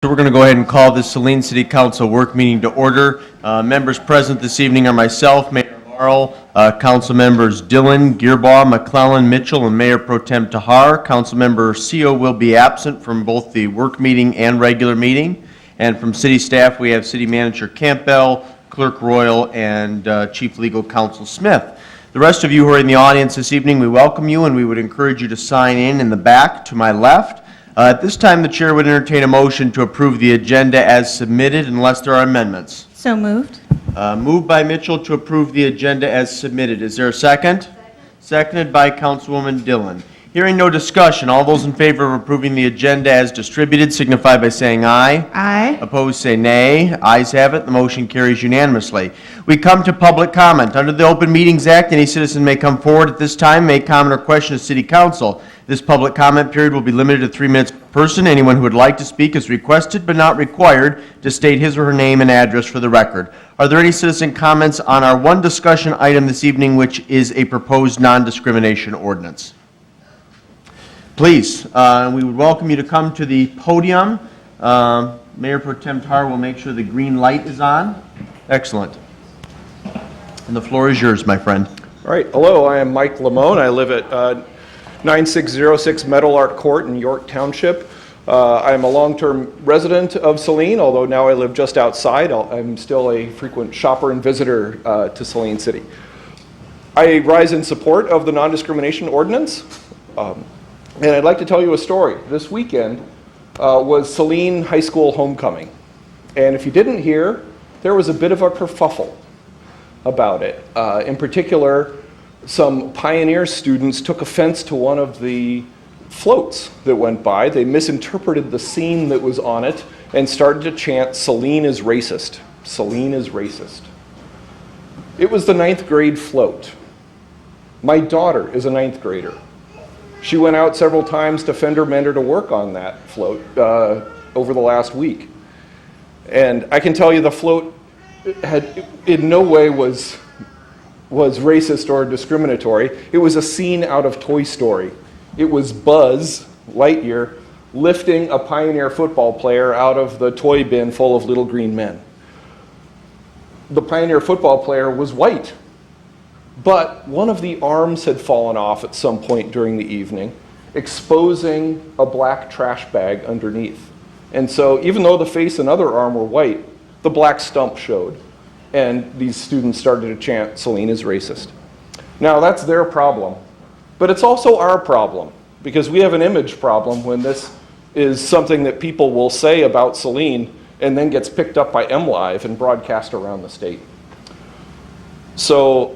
So we're going to go ahead and call this Saline City Council work meeting to order. Members present this evening are myself, Mayor Marl, Council members Dillon, Gearbaugh, McClellan, Mitchell, and Mayor Pro Tem Tahar. Council member Seo will be absent from both the work meeting and regular meeting. And from city staff, we have City Manager Campbell, Clerk Royal, and Chief Legal Counsel Smith. The rest of you who are in the audience this evening, we welcome you, and we would encourage you to sign in the back to my left. At this time, the chair would entertain a motion to approve the agenda as submitted unless there are amendments. So moved. Moved by Mitchell to approve the agenda as submitted. Is there a second? Seconded by Councilwoman Dillon. Hearing no discussion, all those in favor of approving the agenda as distributed signify by saying aye. Aye. Opposed, say nay. Ayes have it. The motion carries unanimously. We come to public comment. Under the Open Meetings Act, any citizen may come forward at this time, make comment or question to City Council. This public comment period will be limited to 3 minutes per person. Anyone who would like to speak is requested but not required to state his or her name and address for the record. Are there any citizen comments on our one discussion item this evening, which is a proposed non-discrimination ordinance? Please, we would welcome you to come to the podium. Mayor Pro Tem Tahar will make sure the green light is on. Excellent. And the floor is yours, my friend. All right. Hello, I am Mike Lamone. I live at 9606 Meadowlark Court in York Township. I am a long-term resident of Saline, although now I live just outside. I'm still a frequent shopper and visitor to Saline City. I rise in support of the non-discrimination ordinance. And I'd like to tell you a story. This weekend was Saline High School homecoming. And if you didn't hear, there was a bit of a kerfuffle about it. In particular, some Pioneer students took offense to one of the floats that went by. They misinterpreted the scene that was on it and started to chant, "Saline is racist. Saline is racist." It was the 9th grade float. My daughter is a 9th grader. She went out several times to fender mender to work on that float over the last week. And I can tell you the float had in no way was racist or discriminatory. It was a scene out of Toy Story. It was Buzz Lightyear lifting a Pioneer football player out of the toy bin full of little green men. The Pioneer football player was white. But one of the arms had fallen off at some point during the evening, exposing a black trash bag underneath. And so even though the face and other arm were white, the black stump showed. And these students started to chant, "Saline is racist." Now that's their problem, but it's also our problem, because we have an image problem when this is something that people will say about Saline and then gets picked up by MLive and broadcast around the state. So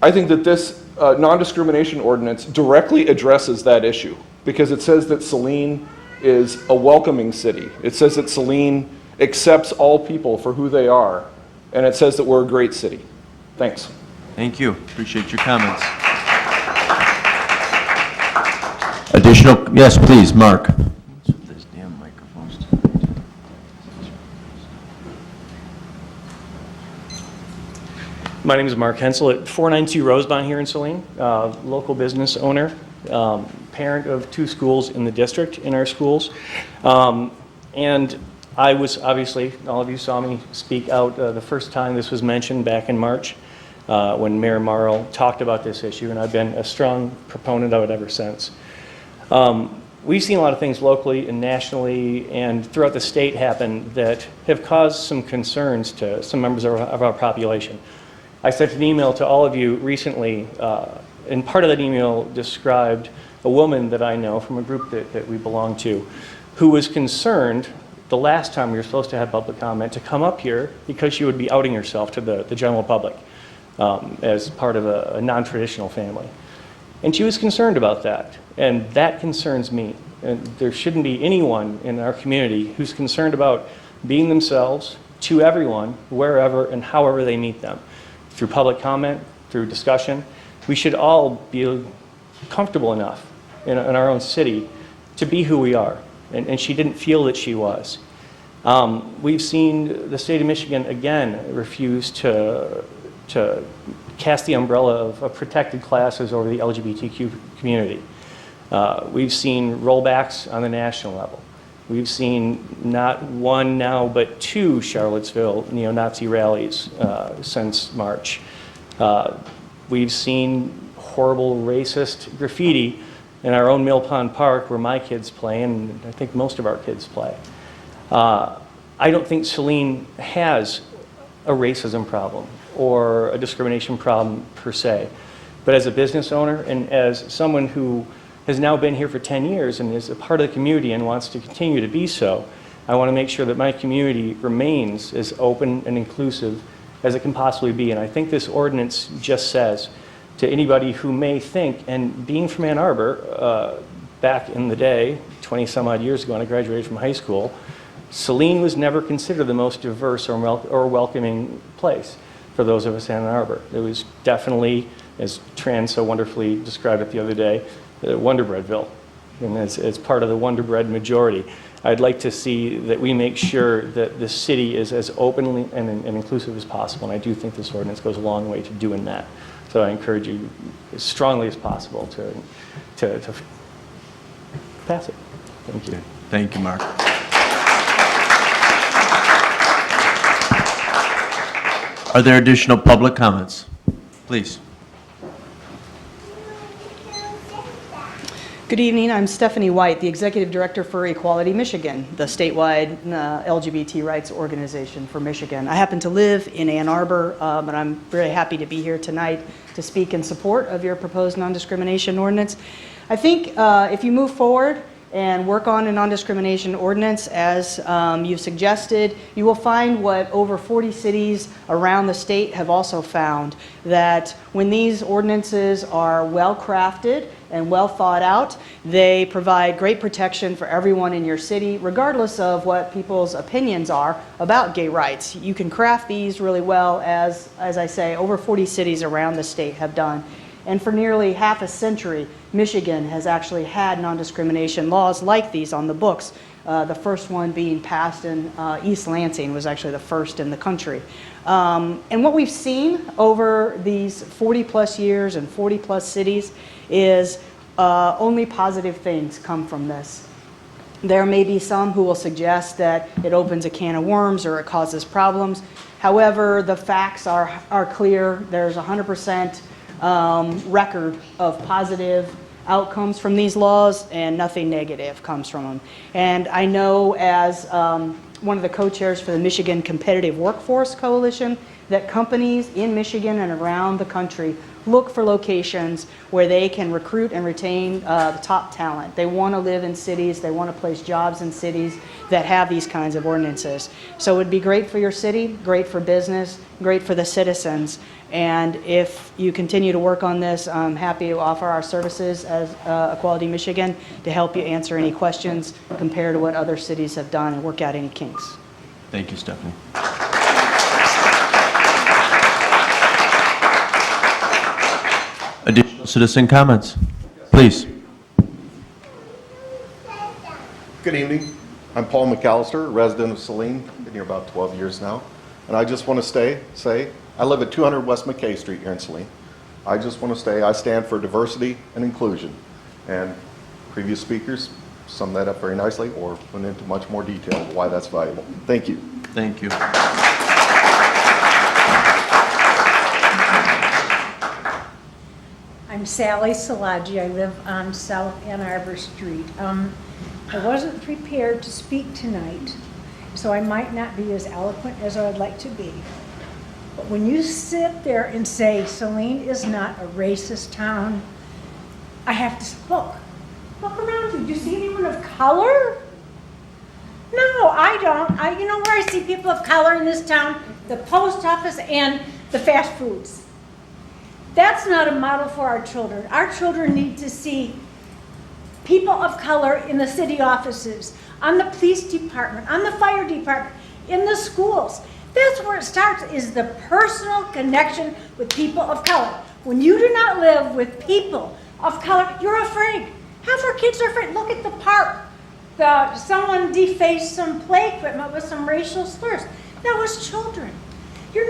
I think that this non-discrimination ordinance directly addresses that issue, because it says that Saline is a welcoming city. It says that Saline accepts all people for who they are, and it says that we're a great city. Thanks. Thank you. Appreciate your comments. Additional, yes, please, Mark. What's with this damn microphones? My name is Mark Hensel at 492 Rosebond here in Saline, local business owner, parent of 2 schools in the district in our schools. And I was obviously, all of you saw me speak out the first time this was mentioned back in March when Mayor Marl talked about this issue, and I've been a strong proponent of it ever since. We've seen a lot of things locally and nationally and throughout the state happen that have caused some concerns to some members of our population. I sent an email to all of you recently, and part of that email described a woman that I know from a group that we belong to who was concerned the last time we were supposed to have public comment to come up here because she would be outing herself to the general public as part of a non-traditional family. And she was concerned about that, and that concerns me. And there shouldn't be anyone in our community who's concerned about being themselves to everyone, wherever and however they meet them. Through public comment, through discussion. We should all be comfortable enough in our own city to be who we are. And she didn't feel that she was. We've seen the state of Michigan, again, refuse to cast the umbrella of protected classes over the LGBTQ community. We've seen rollbacks on the national level. We've seen not one now, but two Charlottesville neo-Nazi rallies since March. We've seen horrible racist graffiti in our own Mill Pond Park where my kids play, and I think most of our kids play. I don't think Saline has a racism problem or a discrimination problem per se. But as a business owner and as someone who has now been here for 10 years and is a part of the community and wants to continue to be so, I want to make sure that my community remains as open and inclusive as it can possibly be. And I think this ordinance just says to anybody who may think, and being from Ann Arbor back in the day, 20 some odd years ago when I graduated from high school, Saline was never considered the most diverse or welcoming place for those of us in Ann Arbor. It was definitely, as Tran so wonderfully described it the other day, Wonder Breadville. And as part of the Wonder Bread majority, I'd like to see that we make sure that the city is as openly and inclusive as possible. And I do think this ordinance goes a long way to doing that. So I encourage you as strongly as possible to pass it. Thank you. Thank you, Mark. Are there additional public comments? Please. Good evening. I'm Stephanie White, the Executive Director for Equality Michigan, the statewide LGBT rights organization for Michigan. I happen to live in Ann Arbor, but I'm very happy to be here tonight to speak in support of your proposed non-discrimination ordinance. I think if you move forward and work on a non-discrimination ordinance as you've suggested, you will find what over 40 cities around the state have also found, that when these ordinances are well crafted and well thought out, they provide great protection for everyone in your city, regardless of what people's opinions are about gay rights. You can craft these really well, as I say, over 40 cities around the state have done. And for nearly half a century, Michigan has actually had non-discrimination laws like these on the books. The first one being passed in East Lansing was actually the first in the country. And what we've seen over these 40 plus years and 40 plus cities is only positive things come from this. There may be some who will suggest that it opens a can of worms or it causes problems. However, the facts are clear. There's 100% record of positive outcomes from these laws, and nothing negative comes from them. And I know, as one of the co-chairs for the Michigan Competitive Workforce Coalition, that companies in Michigan and around the country look for locations where they can recruit and retain the top talent. They want to live in cities, they want to place jobs in cities that have these kinds of ordinances. So it would be great for your city, great for business, great for the citizens. And if you continue to work on this, I'm happy to offer our services as Equality Michigan to help you answer any questions, compare to what other cities have done, and work out any kinks. Thank you, Stephanie. Additional citizen comments? Please. Good evening. I'm Paul McAllister, resident of Saline. Been here about 12 years now. And I just want to say, I live at 200 West McKay Street here in Saline. I just want to I stand for diversity and inclusion. And previous speakers summed that up very nicely or went into much more detail why that's valuable. Thank you. Thank you. I'm Sally Salaji. I live on South Ann Arbor Street. I wasn't prepared to speak tonight, so I might not be as eloquent as I would like to be. But when you sit there and say Saline is not a racist town, I have to look. Look around you. Do you see anyone of color? No, I don't. You know where I see people of color in this town? The post office and the fast foods. That's not a model for our children. Our children need to see people of color in the city offices, on the police department, on the fire department, in the schools. That's where it starts, is the personal connection with people of color. When you do not live with people of color, you're afraid. Half our kids are afraid. Look at the park. Someone defaced some play equipment with some racial slurs. That was children. You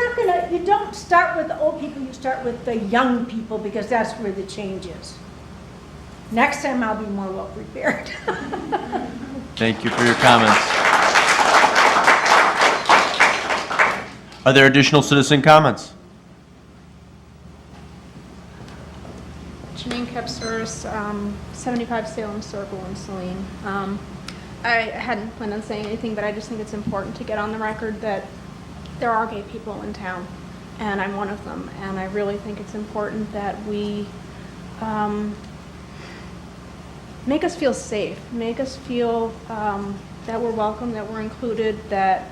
don't start with the old people, you start with the young people, because that's where the change is. Next time I'll be more well prepared. Thank you for your comments. Are there additional citizen comments? Janine Kepsers, 75 Salem Circle in Saline. I hadn't planned on saying anything, but I just think it's important to get on the record that there are gay people in town, and I'm one of them. And I really think it's important that we make us feel safe, make us feel that we're welcome, that we're included, that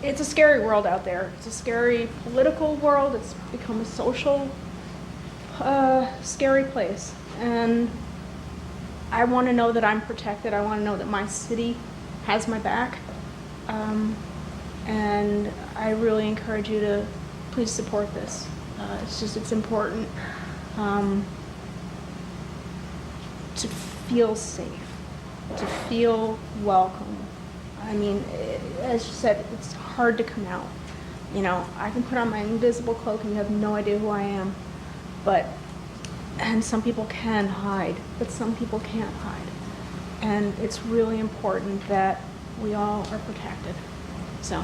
it's a scary world out there. It's a scary political world. It's become a social scary place, and I want to know that I'm protected. I want to know that my city has my back, and I really encourage you to please support this. It's important to feel safe, to feel welcome. I mean, as you said, it's hard to come out. You know, I can put on my invisible cloak and you have no idea who I am. And some people can hide, but some people can't hide. And it's really important that we all are protected. So,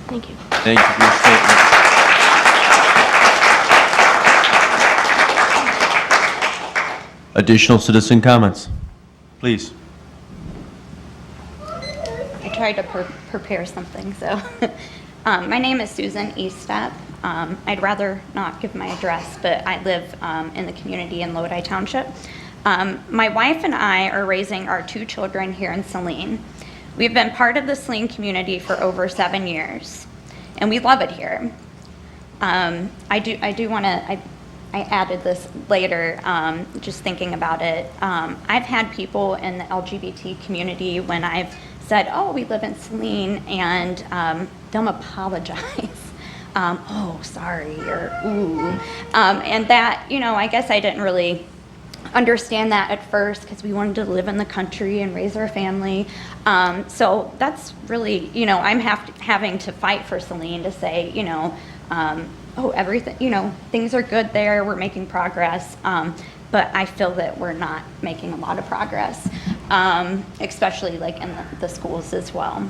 thank you. Thank you for your statement. Additional citizen comments? Please. I tried to prepare something, so. My name is Susan Eastep. I'd rather not give my address, but I live in the community in Lodi Township. My wife and I are raising our 2 children here in Saline. We've been part of the Saline community for over 7 years, and we love it here. I do want to, I added this later, just thinking about it. I've had people in the LGBT community when I've said, oh, we live in Saline, and them apologize. Oh, sorry, or ooh. And that, you know, I guess I didn't really understand that at first because we wanted to live in the country and raise our family. So that's really, you know, I'm having to fight for Saline to say, you know, oh, everything, you know, things are good there, we're making progress. But I feel that we're not making a lot of progress, especially like in the schools as well.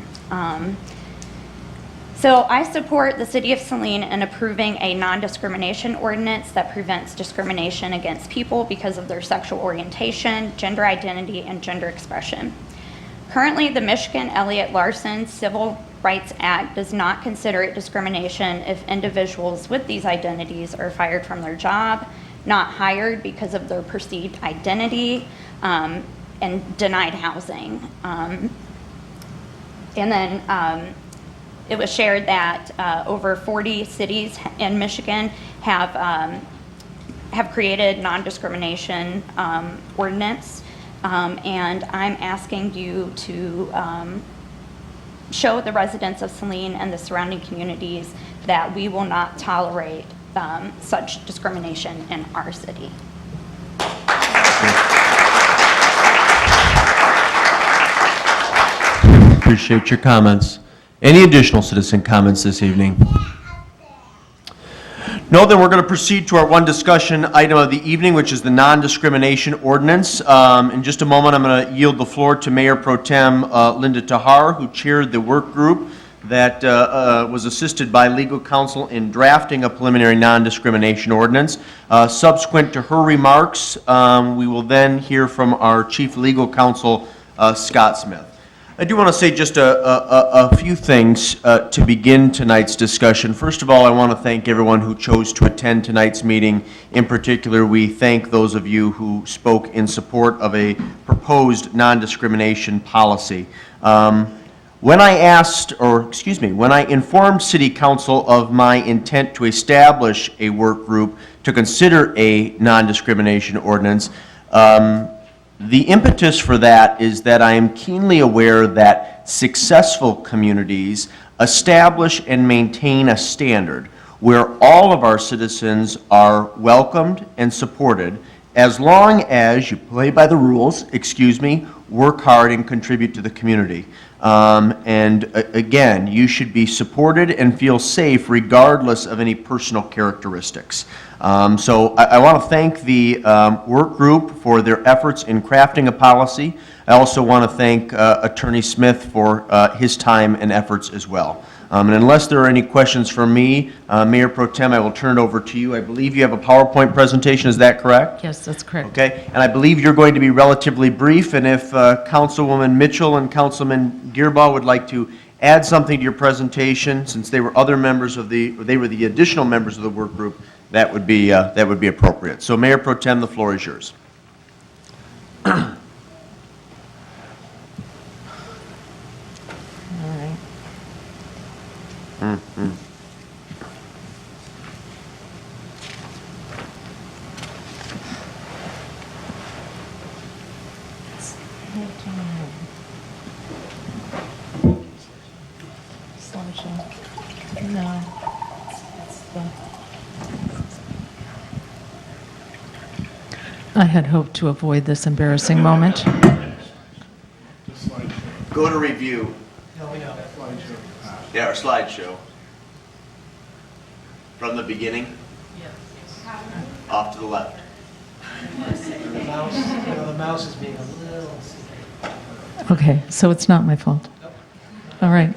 So I support the City of Saline in approving a non-discrimination ordinance that prevents discrimination against people because of their sexual orientation, gender identity, and gender expression. Currently, the Michigan Elliott Larson Civil Rights Act does not consider it discrimination if individuals with these identities are fired from their job, not hired because of their perceived identity, and denied housing. And then it was shared that over 40 cities in Michigan have created non-discrimination ordinance, and I'm asking you to show the residents of Saline and the surrounding communities that we will not tolerate such discrimination in our city. Appreciate your comments. Any additional citizen comments this evening? No, then we're going to proceed to our one discussion item of the evening, which is the non-discrimination ordinance. In just a moment, I'm going to yield the floor to Mayor Pro Tem Linda Tahar, who chaired the work group that was assisted by legal counsel in drafting a preliminary non-discrimination ordinance. Subsequent to her remarks, we will then hear from our chief legal counsel, Scott Smith. I do want to say just a few things to begin tonight's discussion. First of all, I want to thank everyone who chose to attend tonight's meeting. In particular, we thank those of you who spoke in support of a proposed non-discrimination policy. When I informed City Council of my intent to establish a work group to consider a non-discrimination ordinance, the impetus for that is that I am keenly aware that successful communities establish and maintain a standard where all of our citizens are welcomed and supported as long as you play by the rules, work hard and contribute to the community. Again, you should be supported and feel safe regardless of any personal characteristics. So I want to thank the work group for their efforts in crafting a policy. I also want to thank Attorney Smith for his time and efforts as well. And unless there are any questions from me, Mayor Pro Tem, I will turn it over to you. I believe you have a PowerPoint presentation, is that correct? Yes, that's correct. Okay, and I believe you're going to be relatively brief, and if Councilwoman Mitchell and Councilman Gearbaugh would like to add something to your presentation, since they were other members of the additional members of the work group, that would be appropriate. So Mayor Pro Tem, the floor is yours. No. I had hoped to avoid this embarrassing moment. Go to review. Yeah, our slideshow. From the beginning? Off to the left. The mouse is being a little... Okay, so it's not my fault. All right.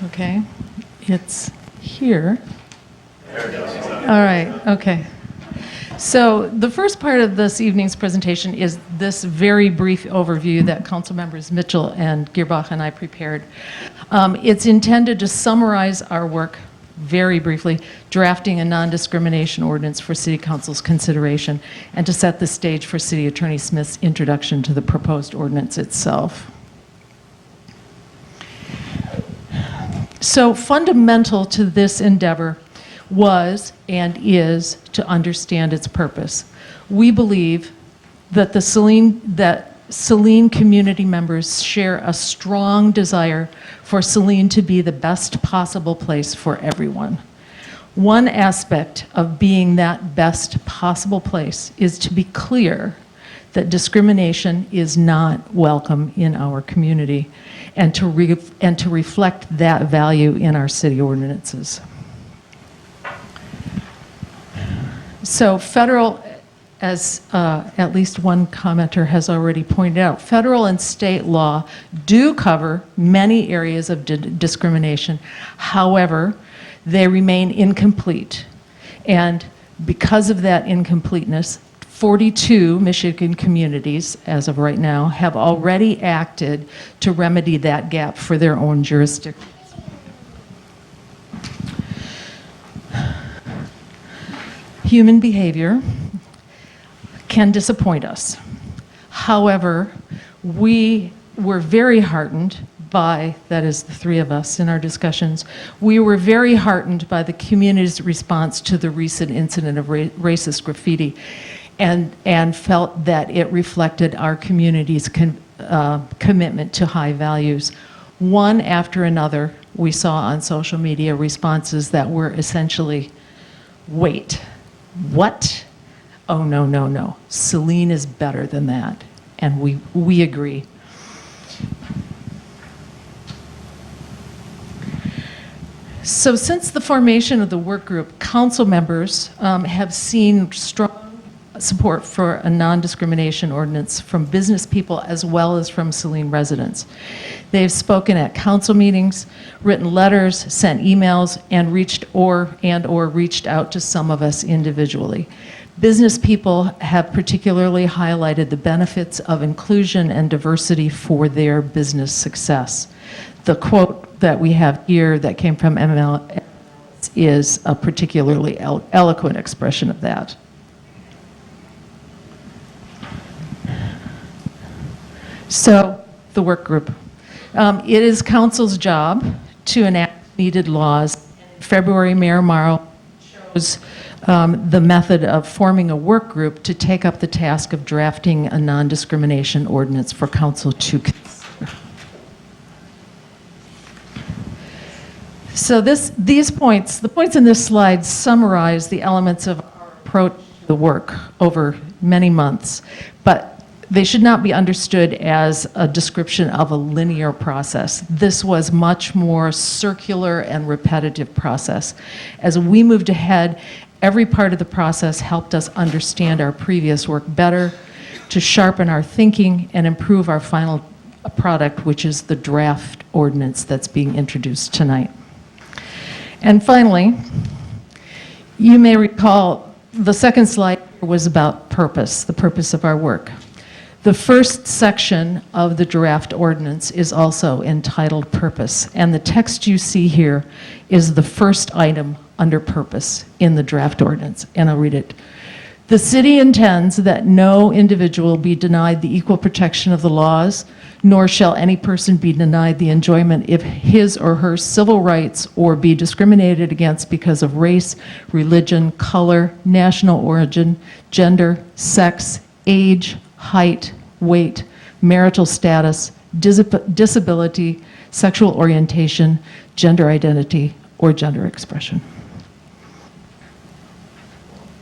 Okay, it's here. All right, okay. So the first part of this evening's presentation is this very brief overview that Council Members Mitchell and Gearbaugh and I prepared. It's intended to summarize our work very briefly, drafting a non-discrimination ordinance for City Council's consideration, and to set the stage for City Attorney Smith's introduction to the proposed ordinance itself. So fundamental to this endeavor was and is to understand its purpose. We believe that Saline community members share a strong desire for Saline to be the best possible place for everyone. One aspect of being that best possible place is to be clear that discrimination is not welcome in our community, and to reflect that value in our city ordinances. So federal, as at least one commenter has already pointed out, federal and state law do cover many areas of discrimination. However, they remain incomplete. And because of that incompleteness, 42 Michigan communities, as of right now, have already acted to remedy that gap for their own jurisdictions. Human behavior can disappoint us. However, we were very heartened by, that is the three of us in our discussions, we were very heartened by the community's response to the recent incident of racist graffiti, and felt that it reflected our community's commitment to high values. One after another, we saw on social media responses that were essentially, wait, what? Oh, no, no, no. Saline is better than that. And we agree. So since the formation of the work group, council members have seen strong support for a non-discrimination ordinance from business people as well as from Saline residents. They've spoken at council meetings, written letters, sent emails, and reached out to some of us individually. Business people have particularly highlighted the benefits of inclusion and diversity for their business success. The quote that we have here that came from ML is a particularly eloquent expression of that. So, the work group. It is council's job to enact needed laws. In February, Mayor Morrow chose the method of forming a work group to take up the task of drafting a non-discrimination ordinance for council to consider. So the points in this slide summarize the elements of our approach to the work over many months, but They should not be understood as a description of a linear process. This was much more circular and repetitive process. As we moved ahead, every part of the process helped us understand our previous work better, to sharpen our thinking and improve our final product, which is the draft ordinance that's being introduced tonight. And finally, you may recall the second slide was about purpose, the purpose of our work. The first section of the draft ordinance is also entitled Purpose, and the text you see here is the first item under purpose in the draft ordinance, and I'll read it. The city intends that no individual be denied the equal protection of the laws, nor shall any person be denied the enjoyment of his or her civil rights or be discriminated against because of race, religion, color, national origin, gender, sex, age, height, weight, marital status, disability, sexual orientation, gender identity, or gender expression.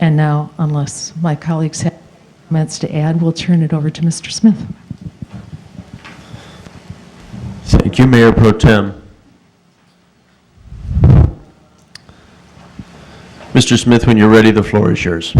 And now, unless my colleagues have comments to add, we'll turn it over to Mr. Smith. Thank you, Mayor Pro Tem. Mr. Smith, when you're ready, the floor is yours.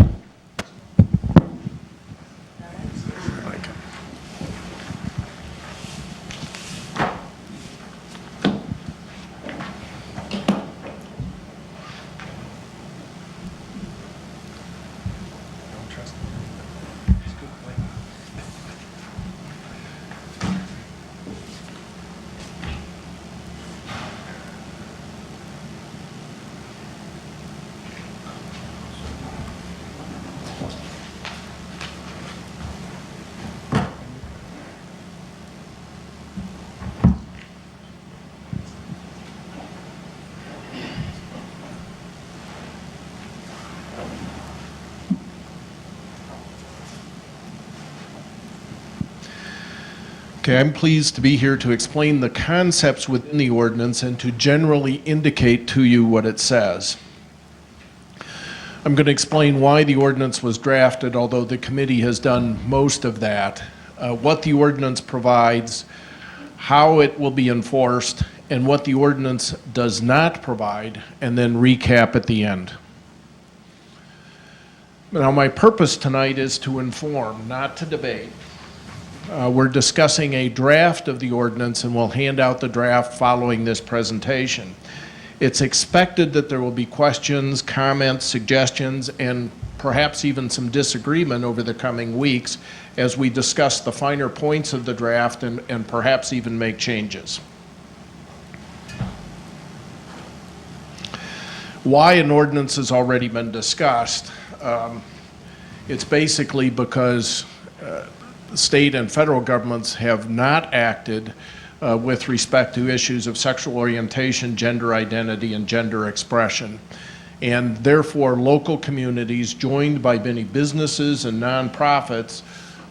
Okay, I'm pleased to be here to explain the concepts within the ordinance and to generally indicate to you what it says. I'm going to explain why the ordinance was drafted, although the committee has done most of that, what the ordinance provides, how it will be enforced, and what the ordinance does not provide, and then recap at the end. Now, my purpose tonight is to inform, not to debate. We're discussing a draft of the ordinance, and we'll hand out the draft following this presentation. It's expected that there will be questions, comments, suggestions, and perhaps even some disagreement over the coming weeks as we discuss the finer points of the draft and perhaps even make changes. Why an ordinance has already been discussed. It's basically because state and federal governments have not acted with respect to issues of sexual orientation, gender identity, and gender expression. And therefore, local communities joined by many businesses and nonprofits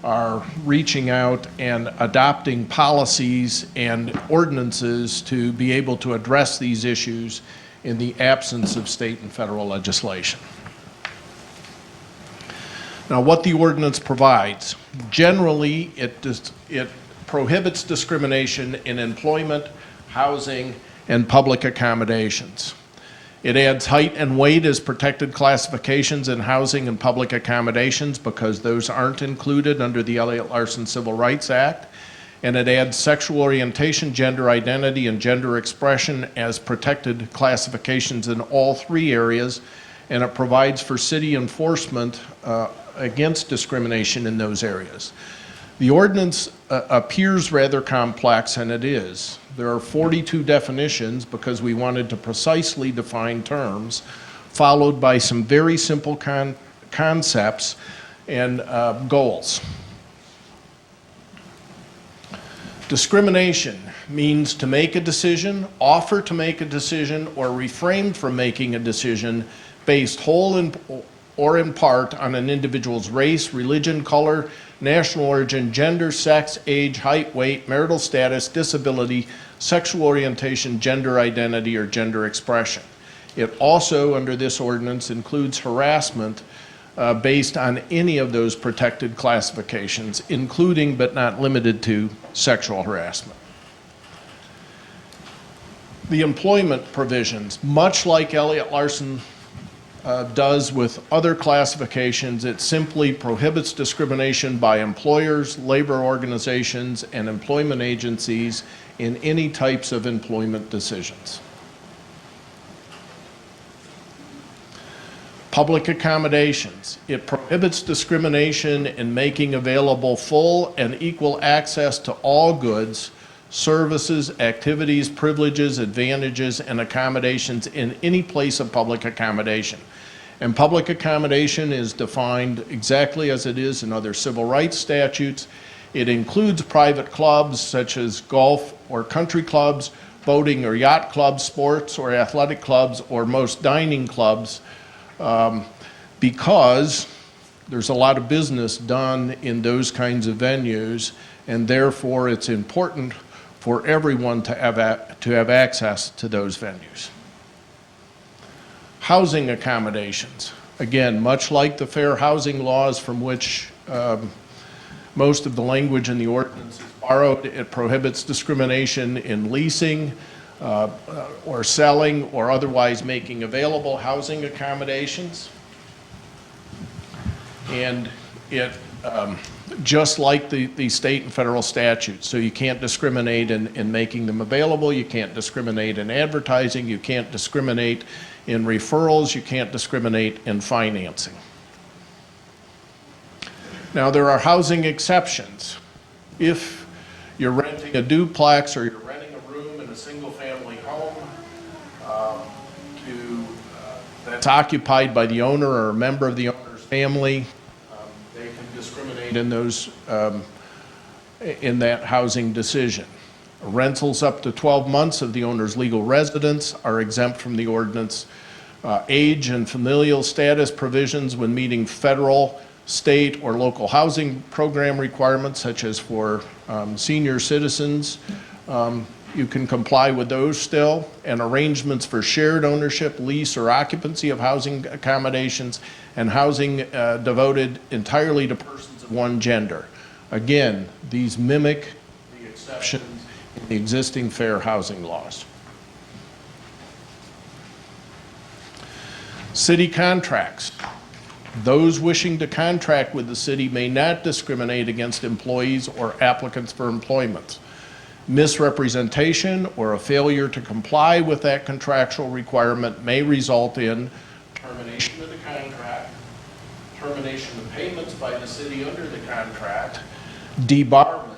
are reaching out and adopting policies and ordinances to be able to address these issues in the absence of state and federal legislation. Now, what the ordinance provides, generally it prohibits discrimination in employment, housing, and public accommodations. It adds height and weight as protected classifications in housing and public accommodations because those aren't included under the Elliott Larson Civil Rights Act. And it adds sexual orientation, gender identity, and gender expression as protected classifications in all three areas. And it provides for city enforcement against discrimination in those areas. The ordinance appears rather complex, and it is. There are 42 definitions because we wanted to precisely define terms, followed by some very simple concepts and goals. Discrimination means to make a decision, offer to make a decision, or refrain from making a decision based whole or in part on an individual's race, religion, color, national origin, gender, sex, age, height, weight, marital status, disability, sexual orientation, gender identity, or gender expression. It also, under this ordinance, includes harassment based on any of those protected classifications, including but not limited to sexual harassment. The employment provisions, much like Elliott Larson does with other classifications, it simply prohibits discrimination by employers, labor organizations, and employment agencies in any types of employment decisions. Public accommodations. It prohibits discrimination in making available full and equal access to all goods, services, activities, privileges, advantages, and accommodations in any place of public accommodation. And public accommodation is defined exactly as it is in other civil rights statutes. It includes private clubs such as golf or country clubs, boating or yacht clubs, sports or athletic clubs, or most dining clubs, because there's a lot of business done in those kinds of venues, and therefore it's important for everyone to have access to those venues. Housing accommodations. Again, much like the fair housing laws from which most of the language in the ordinance is borrowed, it prohibits discrimination in leasing or selling or otherwise making available housing accommodations. And it, just like the state and federal statutes, so you can't discriminate in making them available, you can't discriminate in advertising, you can't discriminate in referrals, you can't discriminate in financing. Now, there are housing exceptions. If you're renting a duplex or you're renting a room in a single-family home that's occupied by the owner or a member of the owner's family, they can discriminate in those in that housing decision. Rentals up to 12 months of the owner's legal residence are exempt from the ordinance. Age and familial status provisions when meeting federal, state, or local housing program requirements, such as for senior citizens, you can comply with those still. And arrangements for shared ownership, lease, or occupancy of housing accommodations and housing devoted entirely to persons of one gender. Again, these mimic the exceptions in the existing fair housing laws. City contracts. Those wishing to contract with the city may not discriminate against employees or applicants for employment. Misrepresentation or a failure to comply with that contractual requirement may result in termination of the contract, termination of payments by the city under the contract, debarment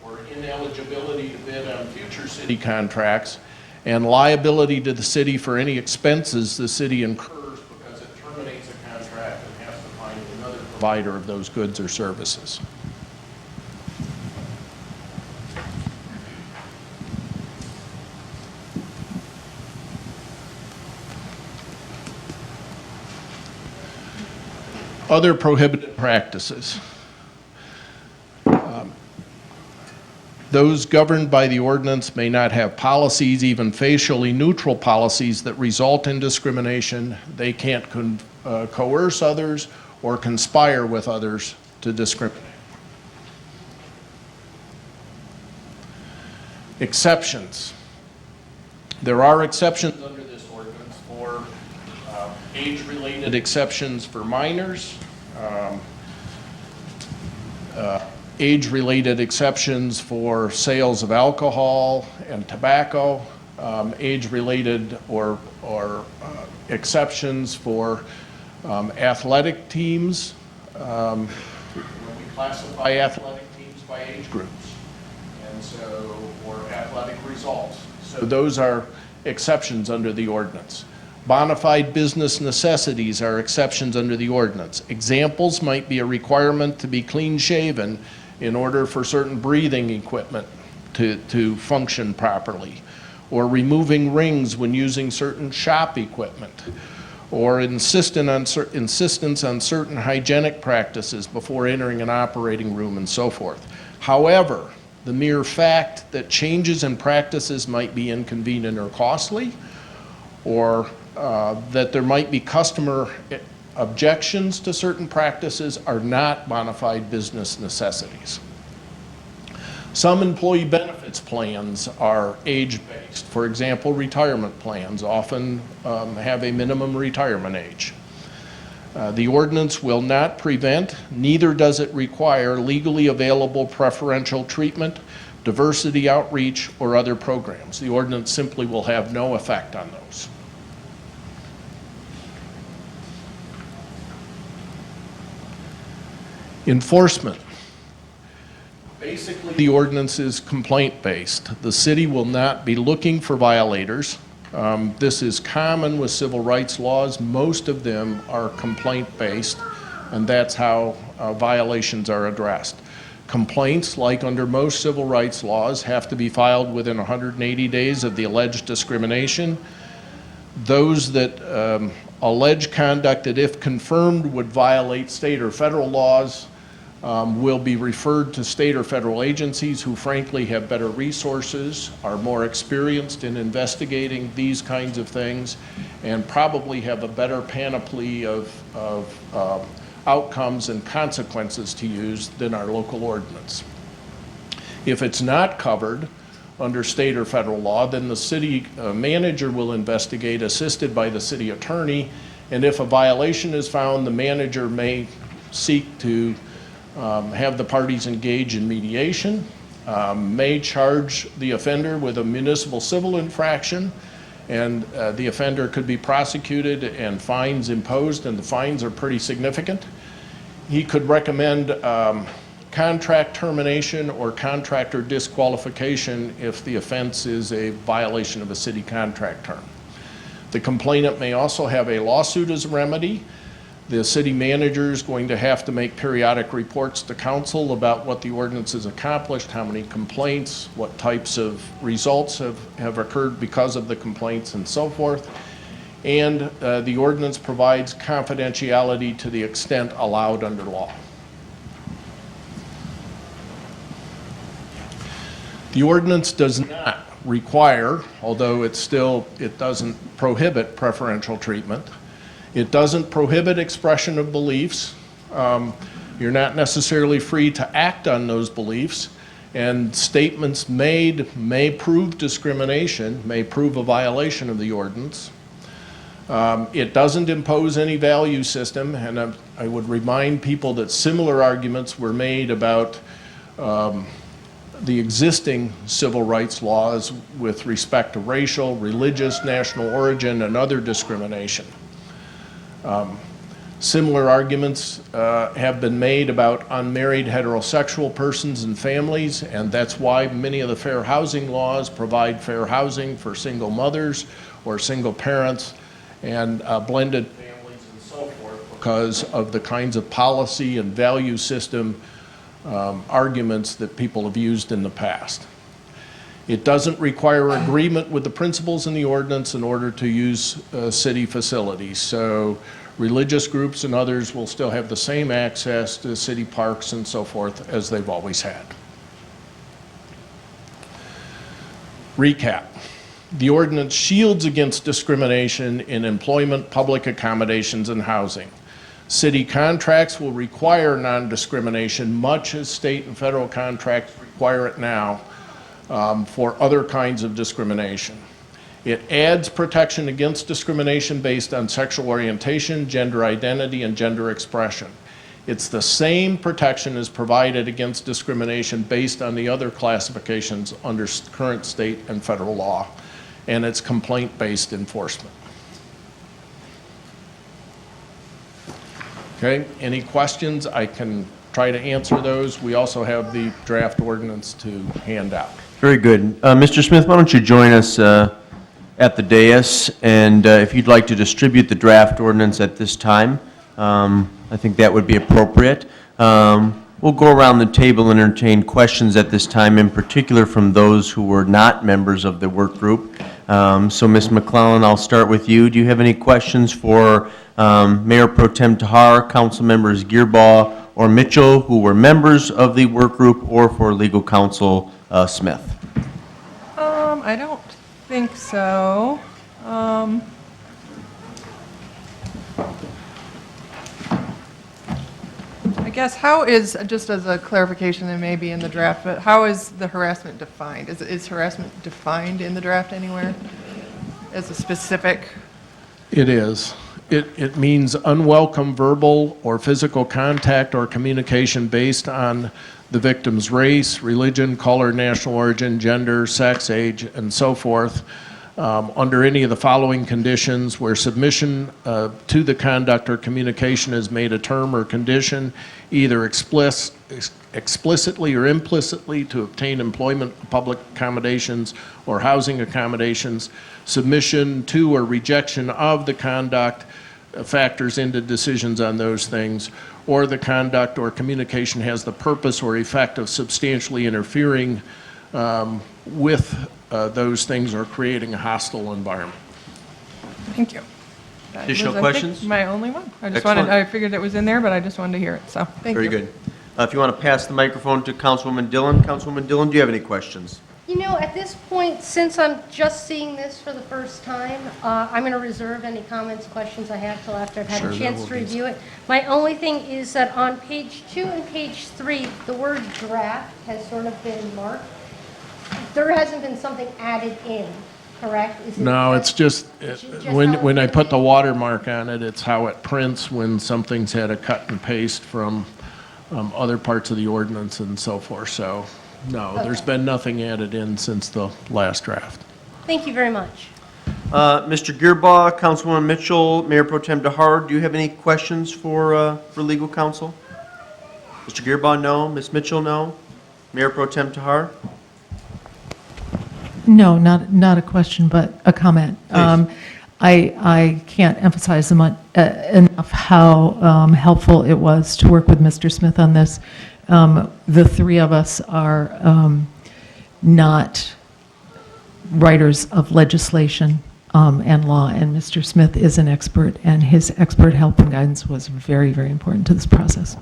or ineligibility to bid on future city contracts, and liability to the city for any expenses the city incurs because it terminates a contract and has to find another provider of those goods or services. Other prohibited practices. Those governed by the ordinance may not have policies, even facially neutral policies, that result in discrimination. They can't coerce others or conspire with others to discriminate. Exceptions. There are exceptions under this ordinance for age-related exceptions for minors, age-related exceptions for sales of alcohol and tobacco, age-related or exceptions for athletic teams. We classify athletic teams by age groups, and so, or athletic results. So those are exceptions under the ordinance. Bona fide business necessities are exceptions under the ordinance. Examples might be a requirement to be clean-shaven in order for certain breathing equipment to function properly, or removing rings when using certain shop equipment, or insistence on certain hygienic practices before entering an operating room and so forth. However, the mere fact that changes in practices might be inconvenient or costly, or that there might be customer objections to certain practices are not bona fide business necessities. Some employee benefits plans are age-based. For example, retirement plans often have a minimum retirement age. The ordinance will not prevent, neither does it require legally available preferential treatment, diversity outreach, or other programs. The ordinance simply will have no effect on those. Enforcement. Basically, the ordinance is complaint-based. The city will not be looking for violators. This is common with civil rights laws. Most of them are complaint-based, and that's how violations are addressed. Complaints, like under most civil rights laws, have to be filed within 180 days of the alleged discrimination. Those that allege conduct that, if confirmed, would violate state or federal laws will be referred to state or federal agencies who frankly have better resources, are more experienced in investigating these kinds of things, and probably have a better panoply of outcomes and consequences to use than our local ordinance. If it's not covered under state or federal law, then the city manager will investigate, assisted by the city attorney, and if a violation is found, the manager may seek to have the parties engage in mediation, may charge the offender with a municipal civil infraction, and the offender could be prosecuted and fines imposed, and the fines are pretty significant. He could recommend contract termination or contractor disqualification if the offense is a violation of a city contract term. The complainant may also have a lawsuit as a remedy. The city manager is going to have to make periodic reports to council about what the ordinance has accomplished, how many complaints, what types of results have occurred because of the complaints, and so forth. And the ordinance provides confidentiality to the extent allowed under law. The ordinance does not require, although it doesn't prohibit preferential treatment. It doesn't prohibit expression of beliefs. You're not necessarily free to act on those beliefs, and statements made may prove discrimination, may prove a violation of the ordinance. It doesn't impose any value system, and I would remind people that similar arguments were made about the existing civil rights laws with respect to racial, religious, national origin, and other discrimination. Similar arguments have been made about unmarried heterosexual persons and families, and that's why many of the fair housing laws provide fair housing for single mothers or single parents and blended families and so forth, because of the kinds of policy and value system arguments that people have used in the past. It doesn't require agreement with the principals in the ordinance in order to use city facilities. So religious groups and others will still have the same access to city parks and so forth as they've always had. Recap. The ordinance shields against discrimination in employment, public accommodations, and housing. City contracts will require non-discrimination, much as state and federal contracts require it now for other kinds of discrimination. It adds protection against discrimination based on sexual orientation, gender identity, and gender expression. It's the same protection as provided against discrimination based on the other classifications under current state and federal law, and it's complaint-based enforcement. Okay, any questions? I can try to answer those. We also have the draft ordinance to hand out. Very good. Mr. Smith, why don't you join us at the dais, and if you'd like to distribute the draft ordinance at this time, I think that would be appropriate. We'll go around the table and entertain questions at this time, in particular from those who were not members of the work group. So Ms. McClellan, I'll start with you. Do you have any questions for Mayor Pro Tem Tahar, Council Members Gearbaugh or Mitchell, who were members of the work group, or for Legal Counsel Smith? I don't think so. guess how is, just as a clarification and maybe in the draft, but how is the harassment defined? Is harassment defined in the draft anywhere as a specific? It is. It means unwelcome verbal or physical contact or communication based on the victim's race, religion, color, national origin, gender, sex, age, and so forth, under any of the following conditions where submission to the conduct or communication is made a term or condition, either explicitly or implicitly to obtain employment, public accommodations, or housing accommodations. Submission to or rejection of the conduct factors into decisions on those things, or the conduct or communication has the purpose or effect of substantially interfering with those things or creating a hostile environment. Thank you. That Additional was, I think, questions? my only one. I just Excellent. I figured it was in there, but I just wanted to hear it, so thank you. Very good. If you want to pass the microphone to Councilwoman Dillon. Councilwoman Dillon, do you have any questions? You know, at this point, since I'm just seeing this for the first time, I'm going to reserve any comments, questions I have till after I've had a chance to review it. My only thing is that on page 2 and page 3, the word draft has sort of been marked. There hasn't been something added in, correct? Is it No, it's just, how when I it's put the watermark on it, it's how it prints when something's had a cut and paste from other parts of the ordinance and so forth. So, no, there's been nothing added in since the last draft. Thank you very much. Mr. Gearbaugh, Councilwoman Mitchell, Mayor Pro Tem DeHar, do you have any questions for legal counsel? Mr. Gearbaugh, no. Ms. Mitchell, no. Mayor Pro Tem DeHar? No, not a question, but a comment. I can't emphasize enough how helpful it was to work with Mr. Smith on this. The three of us are not writers of legislation and law, and Mr. Smith is an expert, and his expert help and guidance was very, very important to this process.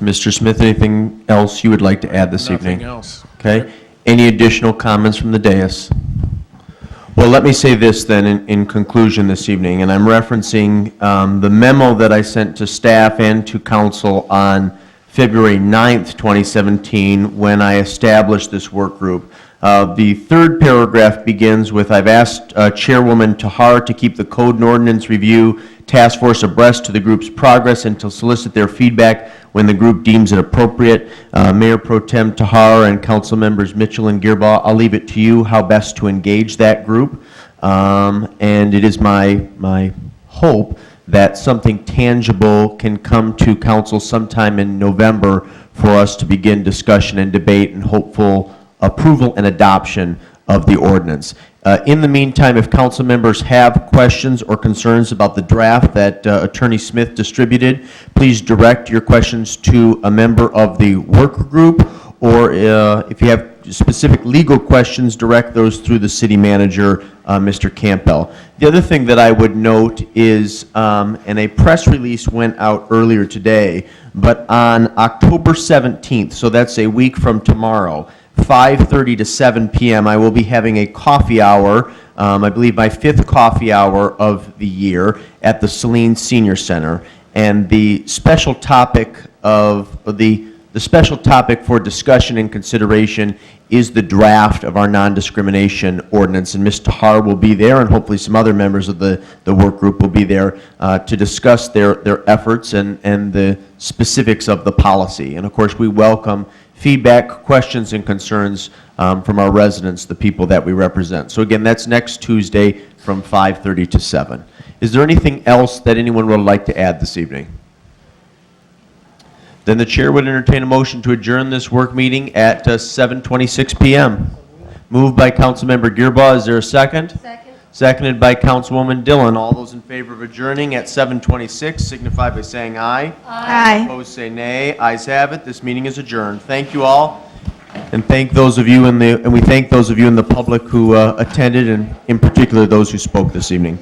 Mr. Smith, anything else you would like to add this evening? Nothing else. Okay. Any additional comments from the dais? Well, let me say this then in conclusion this evening, and I'm referencing the memo that I sent to staff and to council on February 9th, 2017, when I established this work group. The third paragraph begins with, I've asked Chairwoman Tahar to keep the Code and Ordinance Review Task Force abreast to the group's progress and to solicit their feedback when the group deems it appropriate. Mayor Pro Tem Tahar and Council Members Mitchell and Gearbaugh, I'll leave it to you how best to engage that group. And it is my hope that something tangible can come to council sometime in November for us to begin discussion and debate and hopeful approval and adoption of the ordinance. In the meantime, if council members have questions or concerns about the draft that Attorney Smith distributed, please direct your questions to a member of the work group, or if you have specific legal questions, direct those through the city manager, Mr. Campbell. The other thing that I would note is, and a press release went out earlier today, but on October 17th, so that's a week from tomorrow, 5:30 to 7 p.m., I will be having a coffee hour, I believe my 5th coffee hour of the year, at the Saline Senior Center. And the special topic for discussion and consideration is the draft of our non-discrimination ordinance. And Ms. Tahar will be there, and hopefully some other members of the work group will be there to discuss their efforts and the specifics of the policy. And of course, we welcome feedback, questions, and concerns from our residents, the people that we represent. So again, that's next Tuesday from 5:30 to 7. Is there anything else that anyone would like to add this evening? Then the chair would entertain a motion to adjourn this work meeting at 7:26 p.m. Moved by Councilmember Gearbaugh. Is there a second? Second. Seconded by Councilwoman Dillon. All those in favor of adjourning at 7:26 signify by saying aye. Aye. Opposed, say nay. Ayes have it. This meeting is adjourned. Thank you all, and thank those of you we thank those of you in the public who attended, and in particular those who spoke this evening.